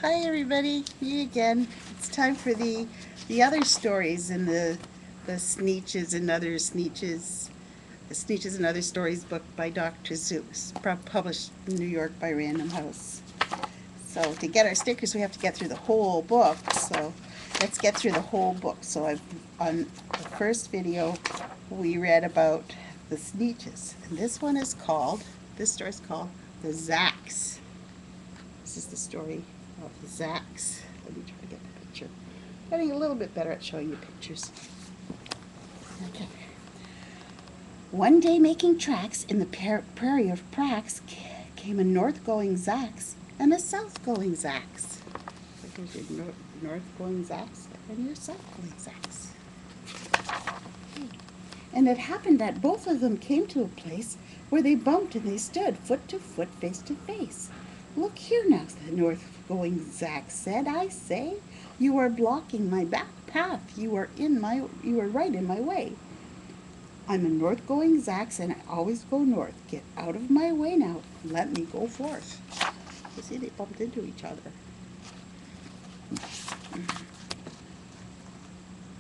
Hi everybody, me again. It's time for the other stories in the Sneetches and Other Sneetches, the Sneetches and Other Stories book by Dr. Seuss, published in New York by Random House. So to get our stickers, we have to get through the whole book. So let's get through the whole book. So on the first video, we read about the Sneetches, and this story is called the Zacks. This is the story of the Zacks. Let me try to get the picture. Getting a little bit better at showing you pictures. Okay. One day making tracks in the prairie of Prax came a north-going Zacks and a south-going Zacks. So here's your north-going Zacks and your south-going Zacks. And it happened that both of them came to a place where they bumped and they stood foot to foot, face to face. Look here now, the north-going Zack said. I say, you are blocking my back path. You are right in my way. I'm a north-going Zax and I always go north. Get out of my way now. Let me go forth. You see, they bumped into each other.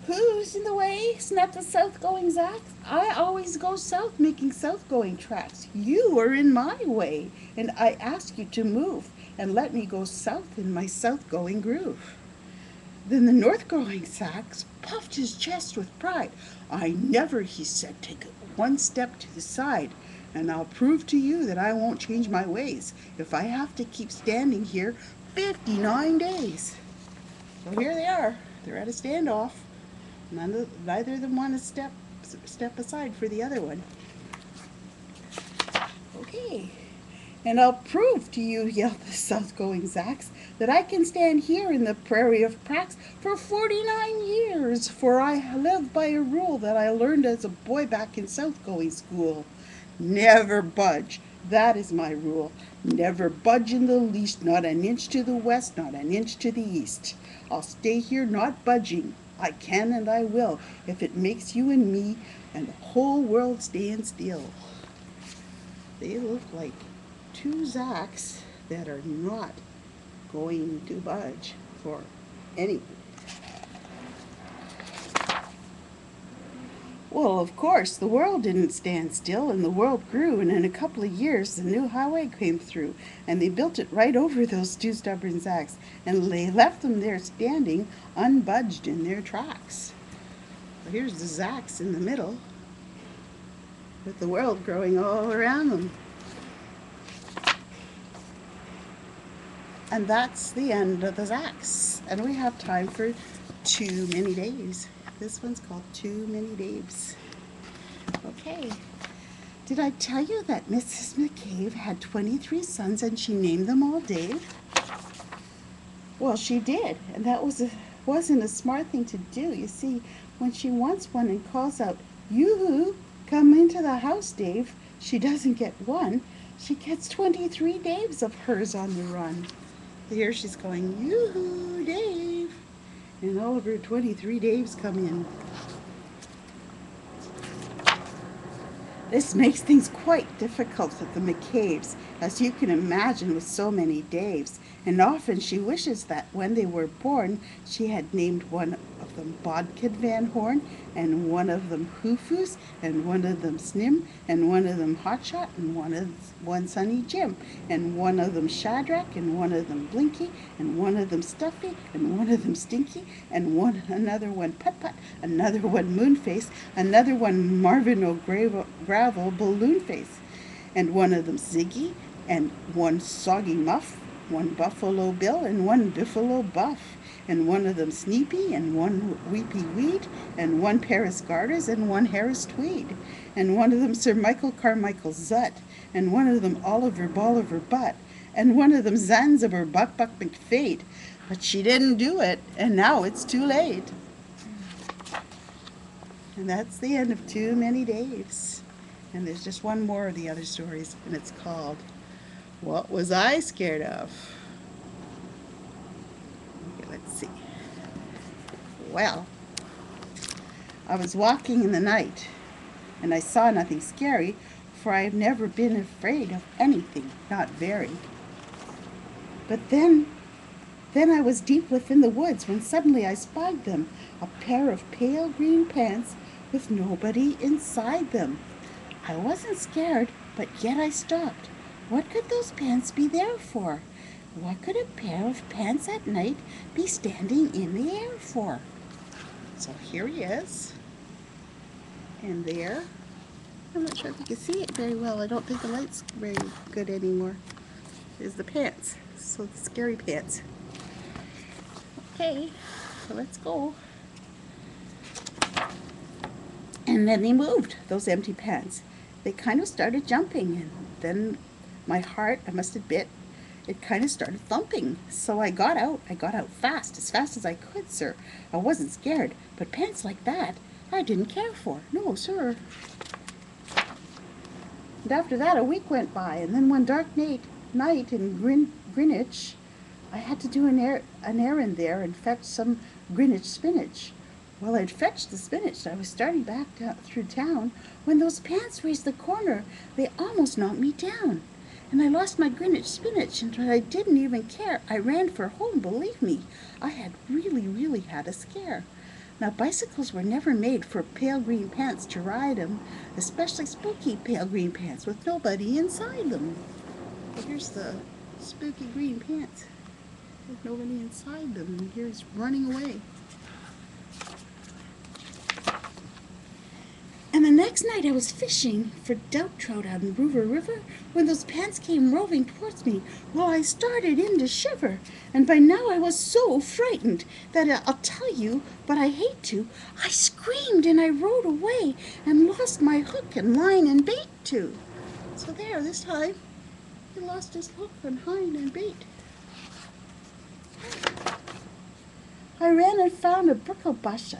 Who's in the way? Snapped the south-going Zack. I always go south, making south-going tracks. You are in my way, and I ask you to move and let me go south in my south-going groove. Then the north-going Zack puffed his chest with pride. I never, he said, take one step to the side, and I'll prove to you that I won't change my ways if I have to keep standing here 59 days. So here they are. They're at a standoff. Neither of them want to step aside for the other one. Okay. And I'll prove to you, yelled the south-going Zax, that I can stand here in the prairie of Prax for 49 years, for I live by a rule that I learned as a boy back in south-going school. Never budge. That is my rule. Never budge in the least, not an inch to the west, not an inch to the east. I'll stay here not budging. I can and I will, if it makes you and me and the whole world stand still. They look like two Zacks that are not going to budge for anything. Well, of course, the world didn't stand still, and the world grew, and in a couple of years, the new highway came through, and they built it right over those two stubborn Zacks, and they left them there standing, unbudged in their tracks. Well, here's the Zacks in the middle, with the world growing all around them. And that's the end of the Zacks. And we have time for Too Many Days. This one's called Too Many Days. Okay. Did I tell you that Mrs. McCabe had 23 sons and she named them all Dave? Well, she did, and that wasn't a smart thing to do. You see, when she wants one and calls out, "Yoo-hoo, come into the house, Dave," she doesn't get one. She gets 23 Daves of hers on the run. Here she's going, "Yoo-hoo, Dave," and all of her 23 Daves come in. This makes things quite difficult for the McCabe's, as you can imagine, with so many Daves, and often she wishes that when they were born she had named one of them Bodkid Van Horn, and one of them Hoofus, and one of them Snim, and one of them Hotshot, and one Sonny Jim, and one of them Shadrach, and one of them Blinky, and one of them Stuffy, and one of them Stinky, and another one Put Put, another one Moonface, another one Marvin O'Gravel Balloon Face, and one of them Ziggy, and one Soggy Muff, one Buffalo Bill, and one Biffalo Buff, and one of them Sneepy, and one Weepy Weed, and one Paris Garters, and one Harris Tweed, and one of them Sir Michael Carmichael Zutt, and one of them Oliver Bolivar Butt, and one of them Zanzibar Buck McFade. But she didn't do it, and now it's too late. And that's the end of Too Many Days. And there's just one more of the other stories, and it's called What Was I Scared Of? Okay, let's see. Well, I was walking in the night, and I saw nothing scary, for I have never been afraid of anything, not very. But then Then I was deep within the woods when suddenly I spied them, a pair of pale green pants with nobody inside them. I wasn't scared, but yet I stopped. What could those pants be there for? What could a pair of pants at night be standing in the air for? So here he is, and there. I'm not sure if you can see it very well. I don't think the light's very good anymore. Is the pants. So the scary pants. Okay, so let's go. And then they moved, those empty pants. They kind of started jumping, and then my heart, I must admit, it kind of started thumping. So I got out. I got out fast as I could, sir. I wasn't scared, but pants like that, I didn't care for. No, sir. And after that, a week went by, and then one dark night in Greenwich, I had to do an errand there and fetch some Greenwich spinach. Well, I'd fetched the spinach. I was starting back through town when those pants raised the corner. They almost knocked me down. And I lost my Greenwich spinach, and I didn't even care. I ran for home, believe me. I had really had a scare. Now, bicycles were never made for pale green pants to ride 'em, especially spooky pale green pants with nobody inside them. Here's the spooky green pants with nobody inside them, and here's running away. And the next night I was fishing for duck trout out in River River when those pants came roving towards me. Well, I started in to shiver, and by now I was so frightened that I'll tell you, but I hate to, I screamed and I rode away and lost my hook and line and bait too. So there, this time, he lost his hook and line and bait. I ran and found a brickle bush.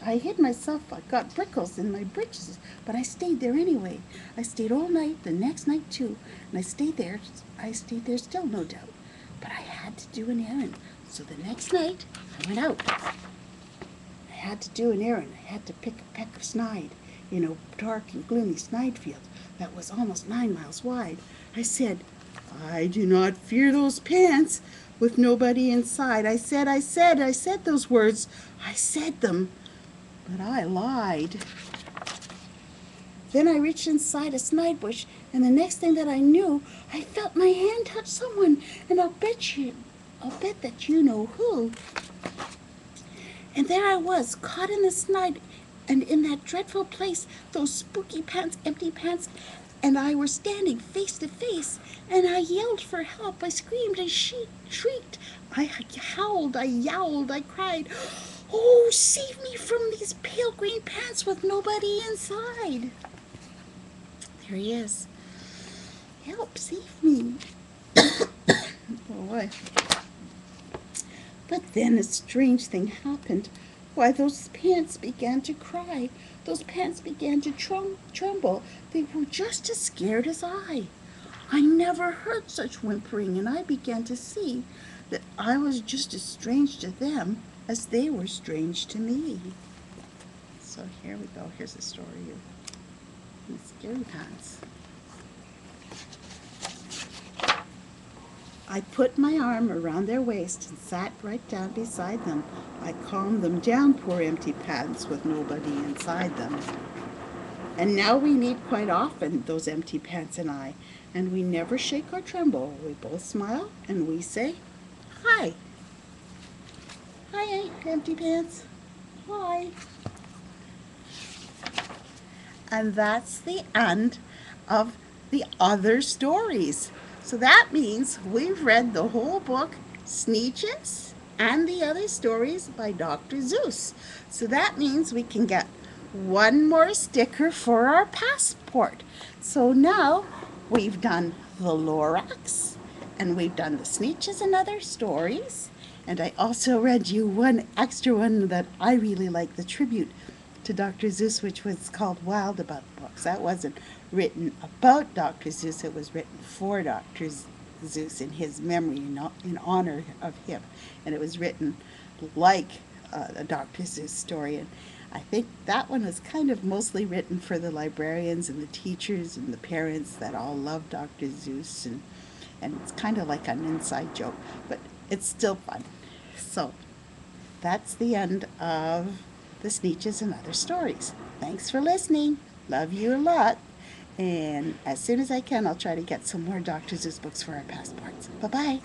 I hid myself. I got brickles in my breeches, but I stayed there anyway. I stayed all night, the next night too, and I stayed there still, no doubt. But I had to do an errand, so the next night I went out. I had to do an errand. I had to pick a peck of snide in a dark and gloomy snide field that was almost 9 miles wide. I said, I do not fear those pants with nobody inside. I said those words. I said them, but I lied. Then I reached inside a snide bush, and the next thing that I knew, I felt my hand touch someone, and I'll bet that you know who. And there I was, caught in the snide, and in that dreadful place, those spooky pants, empty pants, and I were standing face to face, and I yelled for help. I screamed, I shrieked, I howled, I yowled, I cried, oh, save me from these pale green pants with nobody inside. There he is. Help, save me. Oh, boy. But then a strange thing happened. Why, those pants began to cry. Those pants began to tremble. They were just as scared as I. I never heard such whimpering, and I began to see that I was just as strange to them as they were strange to me. So here we go. Here's the story of the scary pants. I put my arm around their waist and sat right down beside them. I calmed them down, poor empty pants with nobody inside them. And now we meet quite often, those empty pants and I, and we never shake or tremble. We both smile and we say, hi. Hi, empty pants. Hi. And that's the end of the other stories. So that means we've read the whole book, Sneetches and the Other Stories by Dr. Seuss. So that means we can get one more sticker for our passport. So now we've done the Lorax, and we've done the Sneetches and Other Stories, and I also read you one extra one that I really like, the tribute to Dr. Seuss, which was called Wild About Books. That wasn't written about Dr. Seuss, it was written for Dr. Seuss in his memory, in honor of him. And it was written like a Dr. Seuss story. And I think that one was kind of mostly written for the librarians and the teachers and the parents that all love Dr. Seuss. And it's kind of like an inside joke. But It's still fun. So that's the end of the Sneetches and Other Stories. Thanks for listening. Love you a lot. And as soon as I can, I'll try to get some more Dr. Seuss books for our passports. Bye bye.